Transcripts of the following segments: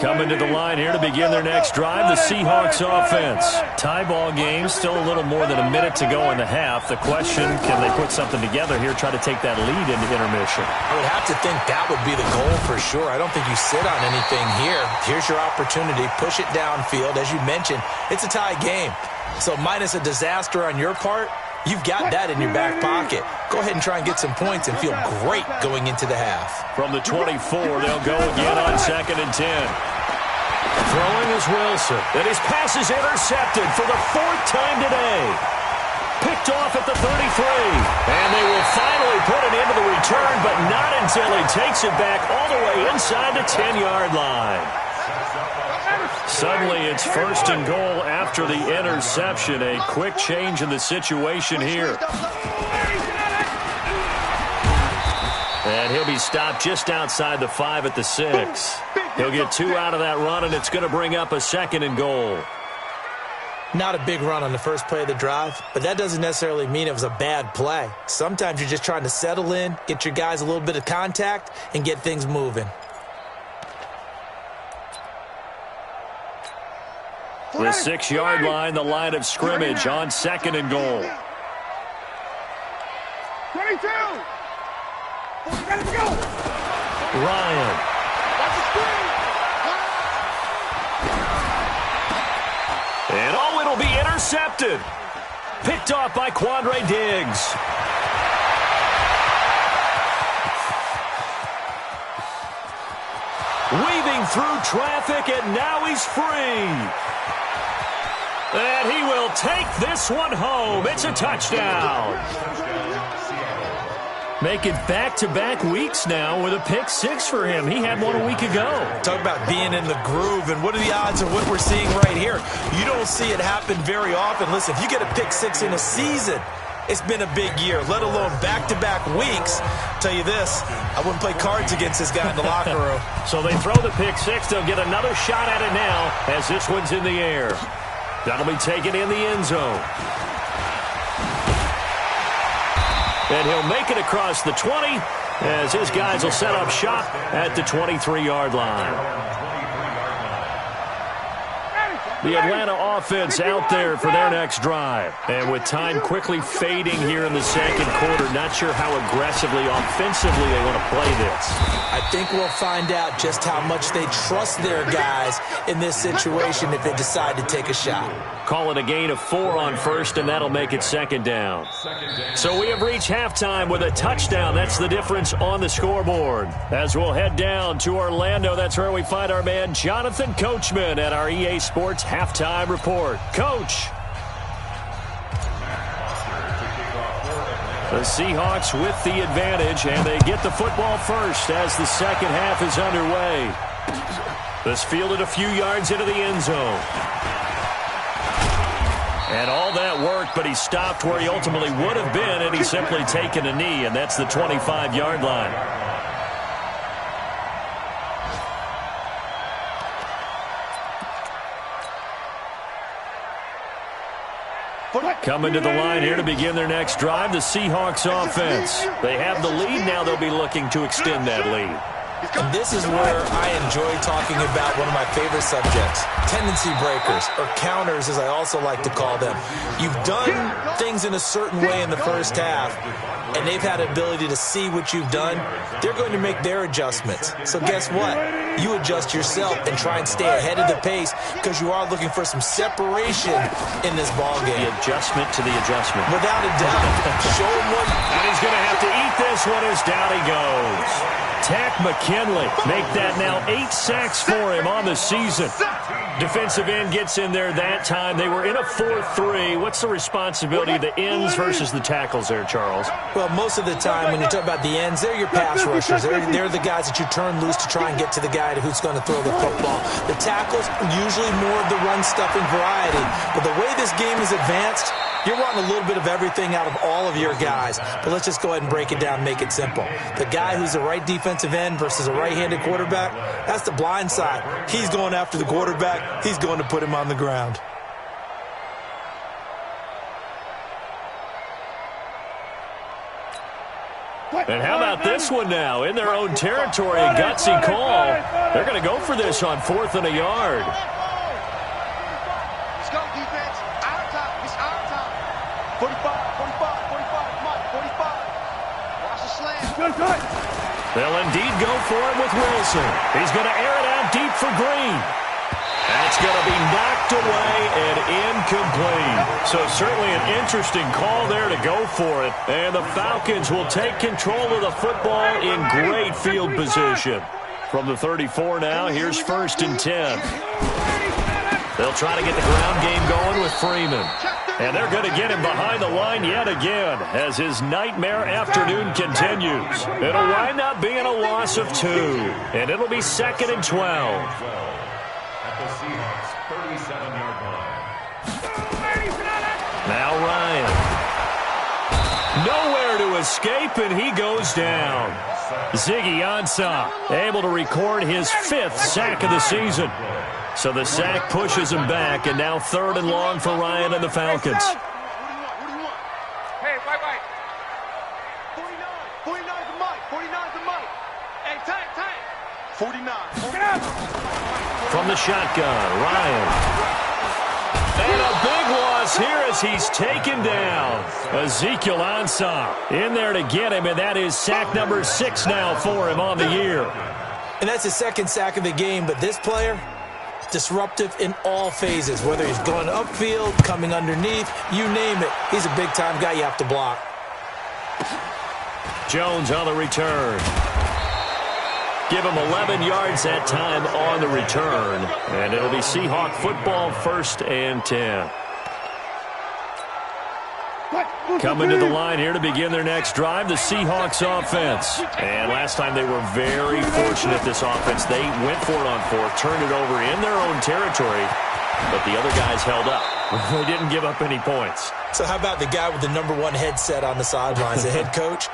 Coming to the line here to begin their next drive, the Seahawks offense. Tie ball game, still a little more than a minute to go in the half. The question, can they put something together here, try to take that lead into intermission? I would have to think that would be the goal for sure. I don't think you sit on anything here. Here's your opportunity. Push it downfield. As you mentioned, it's a tie game. So minus a disaster on your part, you've got that in your back pocket. Go ahead and try and get some points and feel great going into the half. From the 24, they'll go again on 2nd and 10. Throwing is Wilson. And his pass is intercepted for the 4th time today. Picked off at the 33. And they will finally put it into the return, but not until he takes it back all the way inside the 10-yard line. Suddenly, it's 1st and goal after the interception. A quick change in the situation here. And he'll be stopped just outside the 5 at the 6. He'll get 2 out of that run, and it's going to bring up a 2nd and goal. Not a big run on the first play of the drive, but that doesn't necessarily mean it was a bad play. Sometimes you're just trying to settle in, get your guys a little bit of contact, and get things moving. The 6-yard line, the line of scrimmage on 2nd and goal. 22. Let's go. Ryan. And oh, it'll be intercepted. Picked off by Quandre Diggs. Weaving through traffic, and now he's free. And he will take this one home. It's a touchdown. Make it back-to-back weeks now with a pick 6 for him. He had one a week ago. Talk about being in the groove, and what are the odds of what we're seeing right here? You don't see it happen very often. Listen, if you get a pick 6 in a season, it's been a big year, let alone back-to-back weeks. Tell you this, I wouldn't play cards against this guy in the locker room. So they throw the pick 6. They'll get another shot at it now as this one's in the air. That'll be taken in the end zone. And he'll make it across the 20 as his guys will set up shop at the 23-yard line. The Atlanta offense out there for their next drive. And with time quickly fading here in the second quarter, not sure how aggressively, offensively they want to play this. I think we'll find out just how much they trust their guys in this situation if they decide to take a shot. Call it a gain of 4 on first, and that'll make it 2nd down. So we have reached halftime with a touchdown. That's the difference on the scoreboard. As we'll head down to Orlando, that's where we find our man Jonathan Coachman at our EA Sports Halftime Report. Coach. The Seahawks with the advantage, and they get the football first as the second half is underway. This fielded a few yards into the end zone. And all that worked, but he stopped where he ultimately would have been, and he's simply taken a knee, and that's the 25-yard line. Coming to the line here to begin their next drive, the Seahawks offense. They have the lead now. They'll be looking to extend that lead. And this is where I enjoy talking about one of my favorite subjects, tendency breakers, or counters as I also like to call them. You've done things in a certain way in the first half, and they've had an ability to see what you've done. They're going to make their adjustments. So guess what? You adjust yourself and try and stay ahead of the pace because you are looking for some separation in this ballgame. The adjustment to the adjustment. Without a doubt. Show him what. And he's going to have to eat this one as down he goes. Tack McKinley make that now 8 sacks for him on the season. Defensive end gets in there that time. They were in a 4-3. What's the responsibility of the ends versus the tackles there, Charles? Well, most of the time when you talk about the ends, they're your pass rushers. They're the guys that you turn loose to try and get to the guy who's going to throw the football. The tackles, usually more of the run-stuffing variety. But the way this game is advanced, you're wanting a little bit of everything out of all of your guys. But let's just go ahead and break it down and make it simple. The guy who's the right defensive end versus a right-handed quarterback, that's the blind side. He's going after the quarterback. He's going to put him on the ground. And how about this one now? In their own territory, a gutsy call. They're going to go for this on 4th and a yard. Let's go, defense. Our time. It's our time. 45, 45, 45. Mike, 45. Watch the slam. They'll indeed go for it with Wilson. He's going to air it out deep for Green. That's going to be knocked away and incomplete. So certainly an interesting call there to go for it. And the Falcons will take control of the football in great field position. From the 34 now, here's 1st and 10. They'll try to get the ground game going with Freeman. And they're going to get him behind the line yet again as his nightmare afternoon continues. It'll wind up being a loss of 2. And it'll be 2nd and 12. The Seahawks 37-yard line. Now Ryan. Nowhere to escape, and he goes down. Ziggy Ansah able to record his 5th sack of the season. So the sack pushes him back, and now 3rd and long for Ryan and the Falcons. What do you want? Hey, right. 49. 49's the mic. 49's the mic. Hey, tank. 49. Get up. From the shotgun, Ryan. And a big loss here as he's taken down. Ezekiel Ansah in there to get him, and that is sack number 6 now for him on the year. And that's his 2nd sack of the game, but this player, disruptive in all phases, whether he's going upfield, coming underneath, you name it. He's a big-time guy you have to block. Jones on the return. Give him 11 yards that time on the return. And it'll be Seahawk football, 1st and 10. Coming to the line here to begin their next drive, the Seahawks offense. And last time they were very fortunate, this offense. They went for it on 4th, turned it over in their own territory, but the other guys held up. They didn't give up any points. So how about the guy with the #1 headset on the sidelines, the head coach?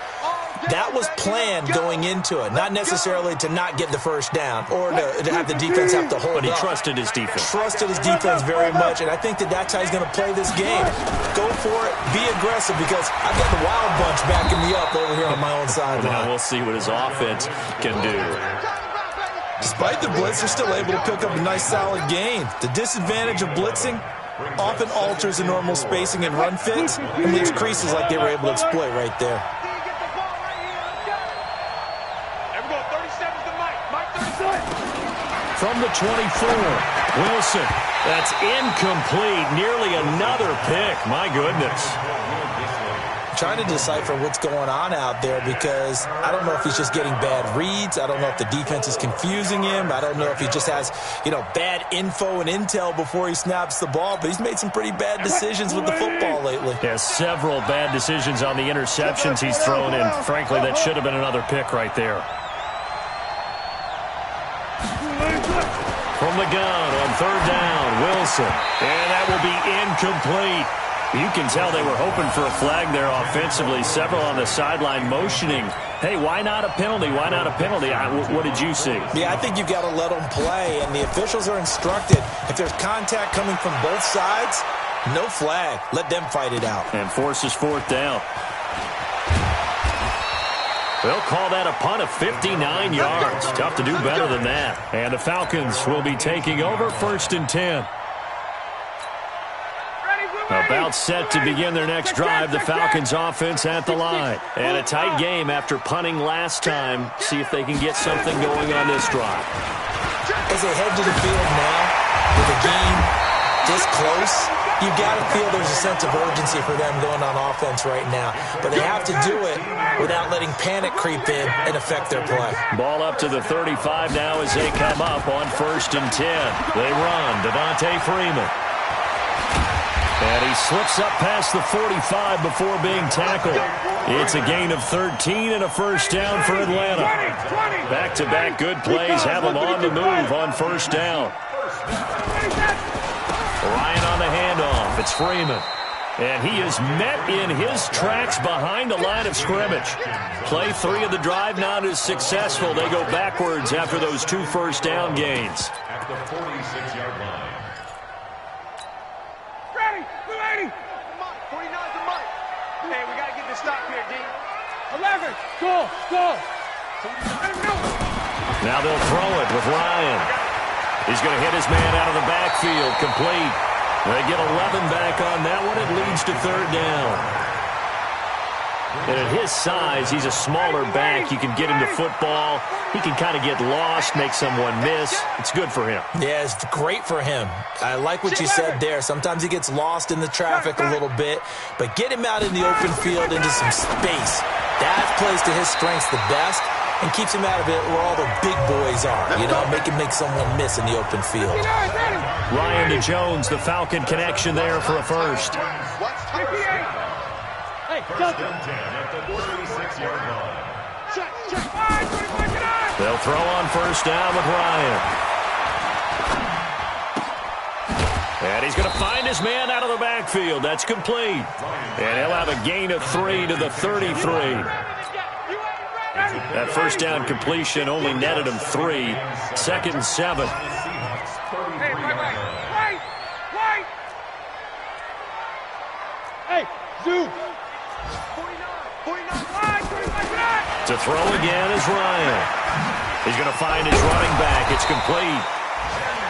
That was planned going into it, not necessarily to not get the first down or to have the defense have to hold But he up. trusted his defense. Trusted his defense very much, and I think that's how he's going to play this game. Go for it, be aggressive, because I've got the wild bunch backing me up over here on my own sideline. Now we'll see what his offense can do. Despite the blitz, they're still able to pick up a nice, solid gain. The disadvantage of blitzing often alters the normal spacing and run fits and leaves creases like they were able to exploit right there. From the 24, Wilson. That's incomplete. Nearly another pick. My goodness. Trying to decipher what's going on out there, because I don't know if he's just getting bad reads. I don't know if the defense is confusing him. I don't know if he just has, bad info and intel before he snaps the ball, but he's made some pretty bad decisions with the football lately. He has several bad decisions on the interceptions he's thrown, and frankly, that should have been another pick right there. From the gun on 3rd down, Wilson. And that will be incomplete. You can tell they were hoping for a flag there offensively. Several on the sideline motioning, hey, why not a penalty? Why not a penalty? What did you see? Yeah, I think you've got to let them play, and the officials are instructed. If there's contact coming from both sides, no flag. Let them fight it out. And forces 4th down. They'll call that a punt of 59 yards. Tough to do better than that. And the Falcons will be taking over 1st and 10. About set to begin their next drive, the Falcons offense at the line. And a tight game after punting last time. See if they can get something going on this drive. As they head to the field now, with a game this close, you've got to feel there's a sense of urgency for them going on offense right now. But they have to do it without letting panic creep in and affect their play. Ball up to the 35 now as they come up on 1st and 10. They run. Devontae Freeman. And he slips up past the 45 before being tackled. It's a gain of 13 and a 1st down for Atlanta. Back-to-back good plays have them on the move on 1st down. Ryan on the handoff. It's Freeman. And he is met in his tracks behind the line of scrimmage. Play 3 of the drive not as successful. They go backwards after those 2 1st down gains. At the 46-yard line. Ready, 49's the mic. Hey, we got to get this stop here, D. 11. Go. Now they'll throw it with Ryan. He's going to hit his man out of the backfield, complete. They get 11 back on that one. It leads to third down. And at his size, he's a smaller back. You can get him to football. He can kind of get lost, make someone miss. It's good for him. Yeah, it's great for him. I like what you said there. Sometimes he gets lost in the traffic a little bit, but get him out in the open field into some space. That plays to his strengths the best and keeps him out of it where all the big boys are. You know, make someone miss in the open field. Ryan to Jones, the Falcon connection there for a first. First and 10 at the 36-yard line. They'll throw on first down with Ryan. And he's going to find his man out of the backfield. That's complete. And he'll have a gain of 3 to the 33. That first down completion only netted him 3. Second and 7. Hey, Zoo. To throw again is Ryan. He's going to find his running back. It's complete.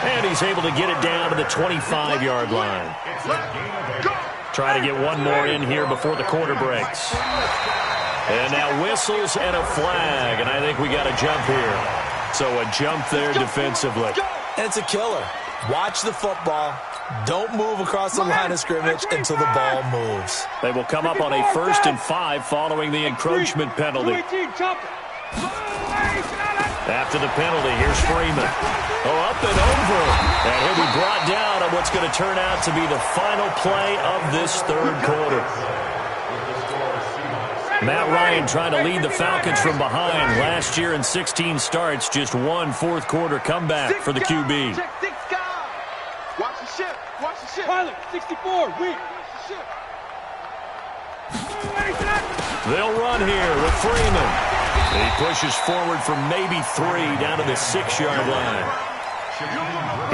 And he's able to get it down to the 25-yard line. Try to get one more in here before the quarter breaks. And now whistles and a flag. And I think we got a jump here. So a jump there defensively. And it's a killer. Watch the football. Don't move across the line of scrimmage until the ball moves. They will come up on a 1st and 5 following the encroachment penalty. After the penalty, here's Freeman. Oh, up and over. And he'll be brought down on what's going to turn out to be the final play of this third quarter. Matt Ryan trying to lead the Falcons from behind. Last year in 16 starts, just one fourth-quarter comeback for the QB. Watch the ship. Pilot, 64, weak. They'll run here with Freeman. He pushes forward for maybe 3 down to the 6-yard line.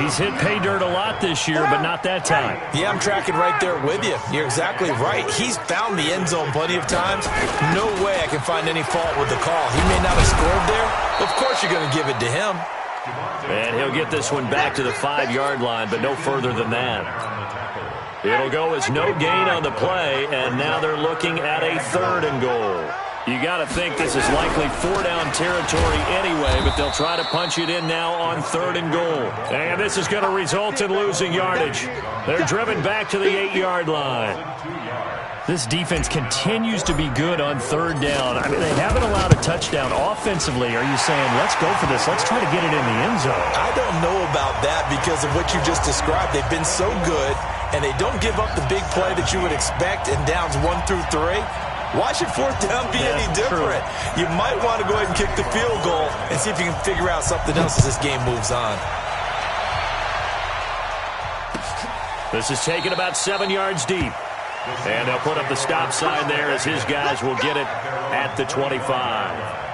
He's hit pay dirt a lot this year, but not that time. Yeah, I'm tracking right there with you. You're exactly right. He's found the end zone plenty of times. No way I can find any fault with the call. He may not have scored there. Of course you're going to give it to him. And he'll get this one back to the 5-yard line, but no further than that. It'll go as no gain on the play, and now they're looking at a 3rd and goal. You got to think this is likely 4-down territory anyway, but they'll try to punch it in now on 3rd and goal. And this is going to result in losing yardage. They're driven back to the 8-yard line. This defense continues to be good on 3rd down. I mean, they haven't allowed a touchdown offensively. Are you saying, let's go for this, let's try to get it in the end zone? I don't know about that because of what you just described. They've been so good, and they don't give up the big play that you would expect in downs 1 through 3. Why should 4th down be any different? True. You might want to go ahead and kick the field goal and see if you can figure out something else as this game moves on. This is taken about 7 yards deep. And they'll put up the stop sign there as his guys will get it at the 25.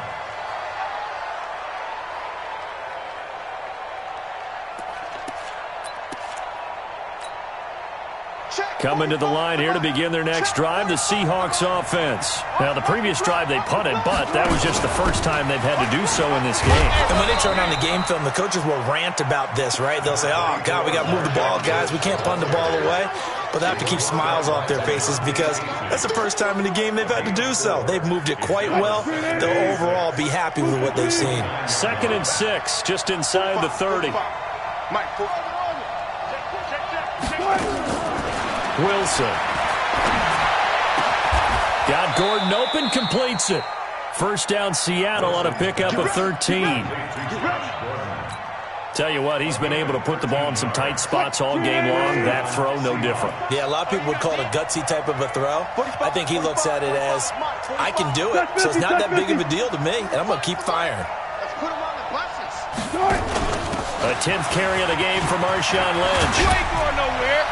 Coming to the line here to begin their next drive, the Seahawks offense. Now, the previous drive they punted, but that was just the first time they've had to do so in this game. And when they turn on the game film, the coaches will rant about this, right? They'll say, oh, God, we got to move the ball, guys. We can't punt the ball away. But they have to keep smiles off their faces because that's the first time in the game they've had to do so. They've moved it quite well. They'll overall be happy with what they've seen. 2nd and 6, just inside the 30. Wilson. Got Gordon open, completes it. First down Seattle on a pickup of 13. Tell you what, he's been able to put the ball in some tight spots all game long. That throw, no different. Yeah, a lot of people would call it a gutsy type of a throw. I think he looks at it as, I can do it, so it's not that big of a deal to me, and I'm going to keep firing. A 10th carry of the game for Marshawn Lynch. You ain't going nowhere.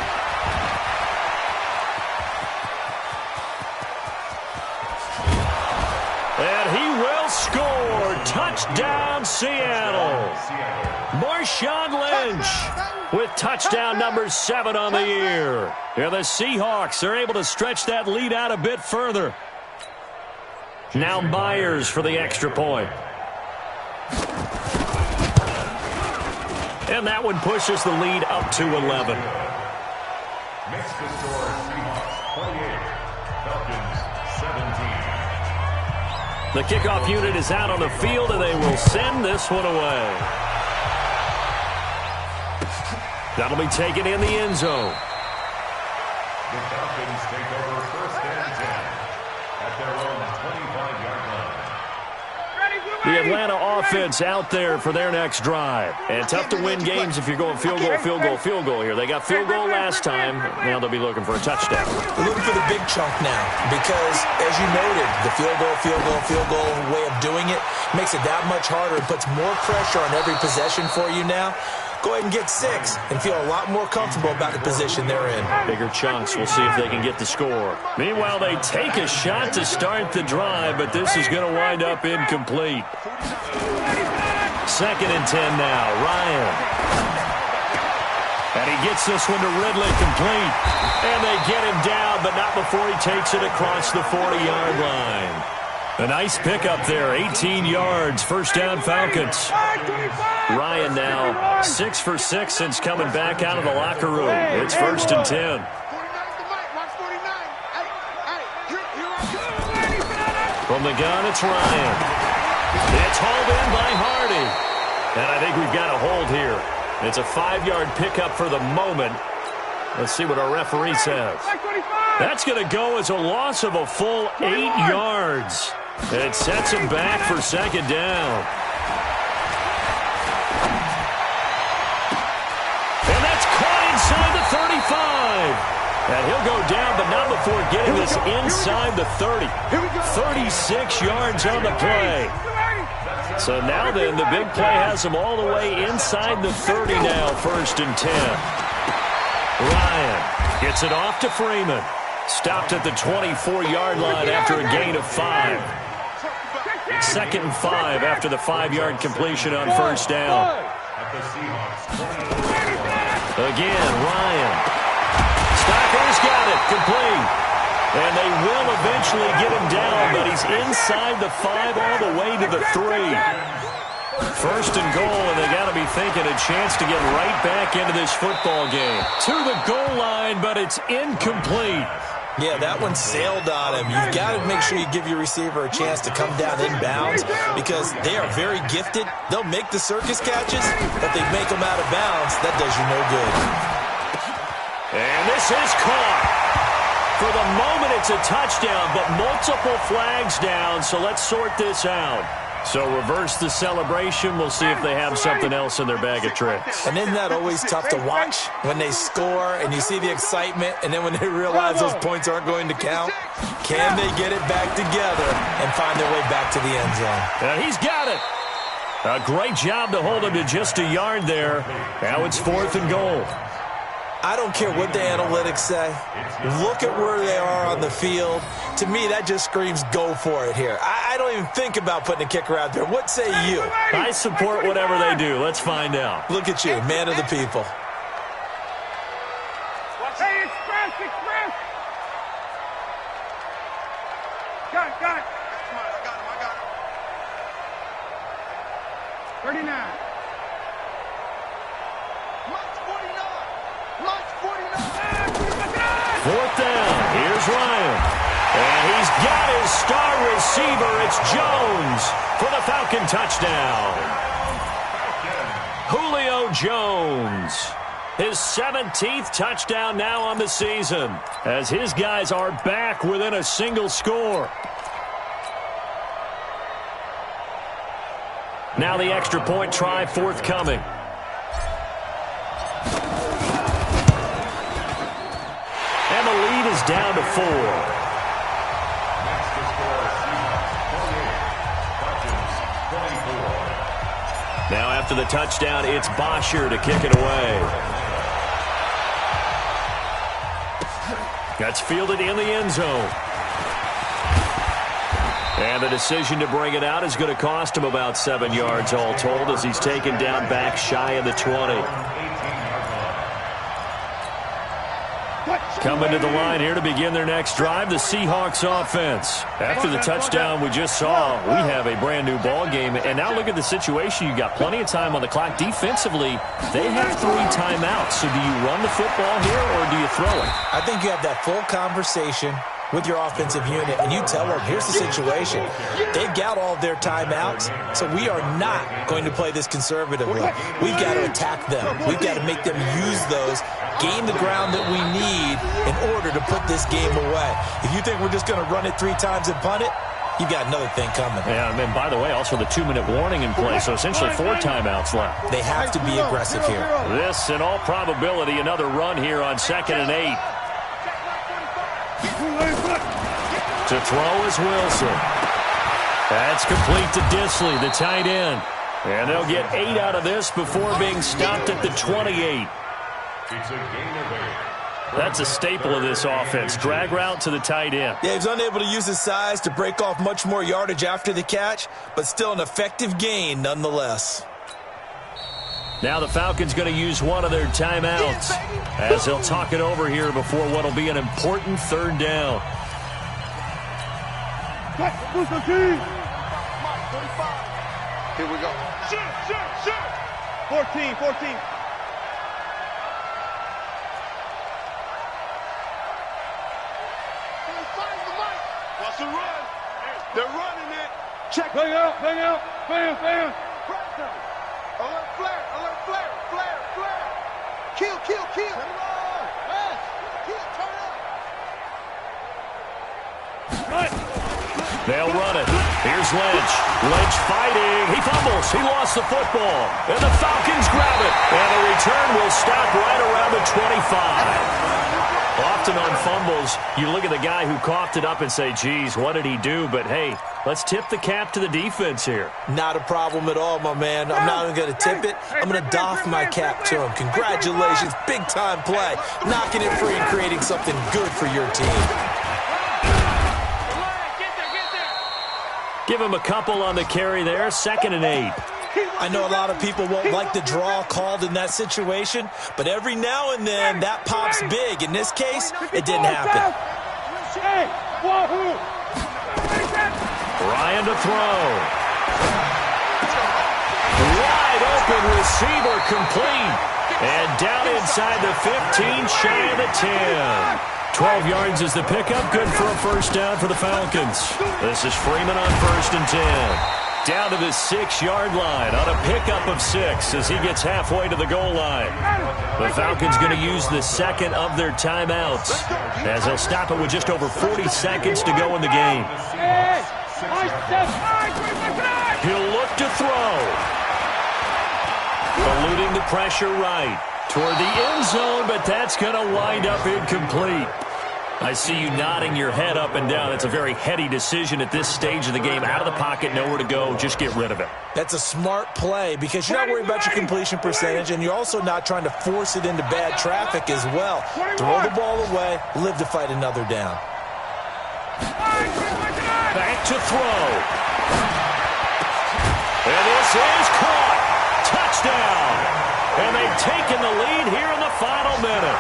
And he will score. Touchdown, Seattle. Marshawn Lynch with touchdown number 7 on the year. And the Seahawks are able to stretch that lead out a bit further. Now Myers for the extra point. And that one pushes the lead up to 11. Makes the score Seahawks 28, Falcons 17. The kickoff unit is out on the field, and they will send this one away. That'll be taken in the end zone. The Falcons take over first and 10 at their own 25-yard line. The Atlanta offense out there for their next drive. And tough to win games if you're going field goal, field goal, field goal here. They got field goal last time. Now they'll be looking for a touchdown. They're looking for the big chunk now because, as you noted, the field goal way of doing it makes it that much harder. It puts more pressure on every possession for you now. Go ahead and get 6 and feel a lot more comfortable about the position they're in. Bigger chunks. We'll see if they can get the score. Meanwhile, they take a shot to start the drive, but this is going to wind up incomplete. 2nd and 10 now. Ryan. And he gets this one to Ridley complete. And they get him down, but not before he takes it across the 40-yard line. A nice pickup there, 18 yards, first down Falcons. Ryan now 6 for 6 since coming back out of the locker room. It's 1st and 10. From the gun, it's Ryan. It's hauled in by Hardy. And I think we've got a hold here. It's a 5-yard pickup for the moment. Let's see what our referee says. That's going to go as a loss of a full 8 yards. It sets him back for 2nd down. And that's caught inside the 35. And he'll go down, but not before getting this inside the 30. 36 yards on the play. So now then, the big play has him all the way inside the 30 now, 1st and 10. Ryan gets it off to Freeman. Stopped at the 24-yard line after a gain of 5. 2nd and 5 after the 5-yard completion on 1st down. Again, Ryan. Stocker's got it, complete. And they will eventually get him down, but he's inside the 5 all the way to the 3. 1st and goal, and they got to be thinking a chance to get right back into this football game. To the goal line, but it's incomplete. Yeah, that one sailed on him. You've got to make sure you give your receiver a chance to come down inbounds because they are very gifted. They'll make the circus catches, but they make them out of bounds. That does you no good. And this is caught. For the moment, it's a touchdown, but multiple flags down, so let's sort this out. So reverse the celebration. We'll see if they have something else in their bag of tricks. And isn't that always tough to watch when they score and you see the excitement and then when they realize those points aren't going to count? Can they get it back together and find their way back to the end zone? And he's got it. A great job to hold him to just a yard there. Now it's 4th and goal. I don't care what the analytics say. Look at where they are on the field. To me, that just screams go for it here. I don't even think about putting a kicker out there. What say you? I support whatever they do. Let's find out. Look at you, man of the people. Hey, express. Got it. Come on, I got him. 39. March 49. 4th down. Here's Ryan. And he's got his star receiver. It's Jones for the Falcon touchdown. Julio Jones. His 17th touchdown now on the season as his guys are back within a single score. Now the extra point try forthcoming. And the lead is down to 4. Now after the touchdown, it's Bosher to kick it away. That's fielded in the end zone. And the decision to bring it out is going to cost him about 7 yards all told as he's taken down back shy of the 20. Coming to the line here to begin their next drive, the Seahawks offense. After the touchdown we just saw, we have a brand new ball game. And now look at the situation. You got plenty of time on the clock. Defensively, they have 3 timeouts. So do you run the football here or do you throw it? I think you have that full conversation with your offensive unit, and you tell them, here's the situation. They've got all their timeouts, so we are not going to play this conservatively. We've got to attack them. We've got to make them use those, gain the ground that we need in order to put this game away. If you think we're just going to run it 3 times and punt it, you've got another thing coming. Yeah, and by the way, also the 2-minute warning in play, so essentially 4 timeouts left. They have to be aggressive here. This, in all probability, another run here on 2nd and 8. To throw is Wilson. That's complete to Disley, the tight end. And they'll get 8 out of this before being stopped at the 28. It's a gain of 8. That's a staple of this offense. Drag route to the tight end. Yeah, he's unable to use his size to break off much more yardage after the catch, but still an effective gain nonetheless. Now the Falcons going to use one of their timeouts as they'll talk it over here before what will be an important 3rd down. Here we go. Shoot. 14. What's the run? They're running it. Check. Bang out. Bam. Alert flare. Kill. Turn it on. They'll run it. Here's Lynch. Lynch fighting. He fumbles. He lost the football. And the Falcons grab it. And the return will stop right around the 25. Often on fumbles, you look at the guy who coughed it up and say, geez, what did he do? But, hey, let's tip the cap to the defense here. Not a problem at all, my man. I'm not even going to tip it. I'm going to doff my cap to him. Congratulations. Big-time play. Knocking it free and creating something good for your team. Give him a couple on the carry there. 2nd and 8. I know a lot of people won't like the draw called in that situation, but every now and then that pops big. In this case, it didn't happen. Ryan to throw. Wide open receiver complete. And down inside the 15, shy of the 10. 12 yards is the pickup. Good for a 1st down for the Falcons. This is Freeman on 1st and 10. Down to the 6-yard line on a pickup of 6 as he gets halfway to the goal line. The Falcons going to use the 2nd of their timeouts as they'll stop it with just over 40 seconds to go in the game. He'll look to throw. Eluding the pressure right toward the end zone, but that's going to wind up incomplete. I see you nodding your head up and down. It's a very heady decision at this stage of the game. Out of the pocket, nowhere to go. Just get rid of it. That's a smart play because you're not worried about your completion percentage, and you're also not trying to force it into bad traffic as well. Throw the ball away, live to fight another down. Back to throw. And this is caught. Touchdown. And they've taken the lead here in the final minute.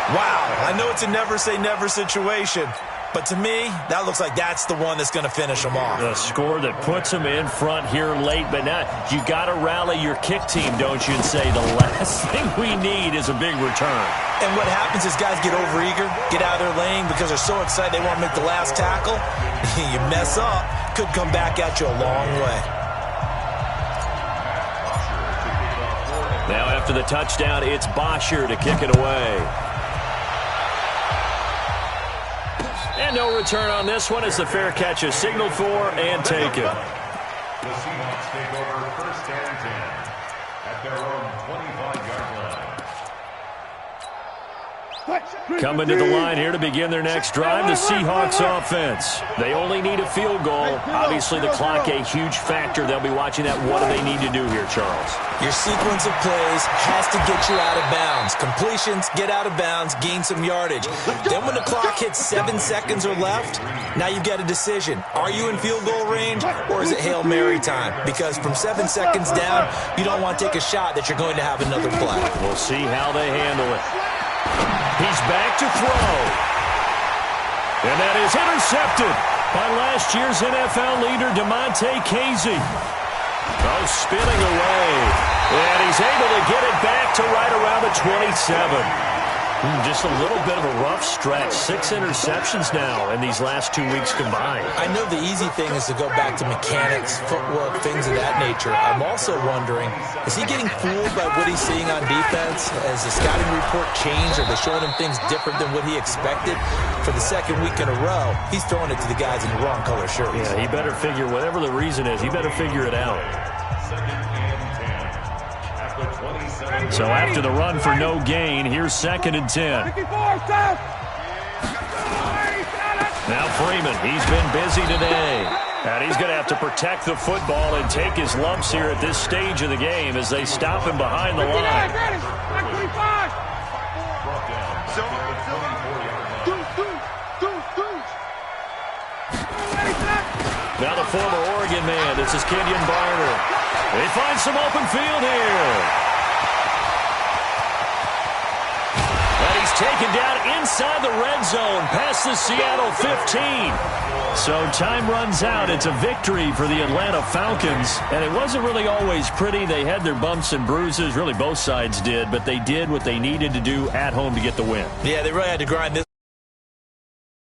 Wow, I know it's a never-say-never situation, but to me, that looks like that's the one that's going to finish them off. The score that puts them in front here late, but now you got to rally your kick team, don't you, and say the last thing we need is a big return. And what happens is guys get overeager, get out of their lane because they're so excited they want to make the last tackle. You mess up, could come back at you a long way. Now after the touchdown, it's Bosher to kick it away. And no return on this one as the fair catch is signaled for and taken. The Seahawks take over 1st and 10 at their own 25-yard line. Coming to the line here to begin their next drive, the Seahawks offense. They only need a field goal. Obviously, the clock a huge factor. They'll be watching that. What do they need to do here, Charles? Your sequence of plays has to get you out of bounds. Completions, get out of bounds, gain some yardage. Then when the clock hits 7 seconds or left, now you've got a decision. Are you in field goal range or is it Hail Mary time? Because from 7 seconds down, you don't want to take a shot that you're going to have another play. We'll see how they handle it. He's back to throw. And that is intercepted by last year's NFL leader, DeMonte Casey. Oh, spinning away. And he's able to get it back to right around the 27. Just a little bit of a rough stretch. 6 interceptions now in these last 2 weeks combined. I know the easy thing is to go back to mechanics, footwork, things of that nature. I'm also wondering, is he getting fooled by what he's seeing on defense? Has the scouting report changed? Are they showing him things different than what he expected? For the second week in a row, he's throwing it to the guys in the wrong color shirts. Yeah, he better figure, whatever the reason is, he better figure it out. So after the run for no gain, here's 2nd and 10. Now Freeman, he's been busy today. And he's going to have to protect the football and take his lumps here at this stage of the game as they stop him behind the line. Now the former Oregon man, this is Kenyon Barner. They find some open field here. Taken down inside the red zone past the Seattle 15. So time runs out. It's a victory for the Atlanta Falcons. And it wasn't really always pretty. They had their bumps and bruises. Really, both sides did. But they did what they needed to do at home to get the win. Yeah, they really had to grind this.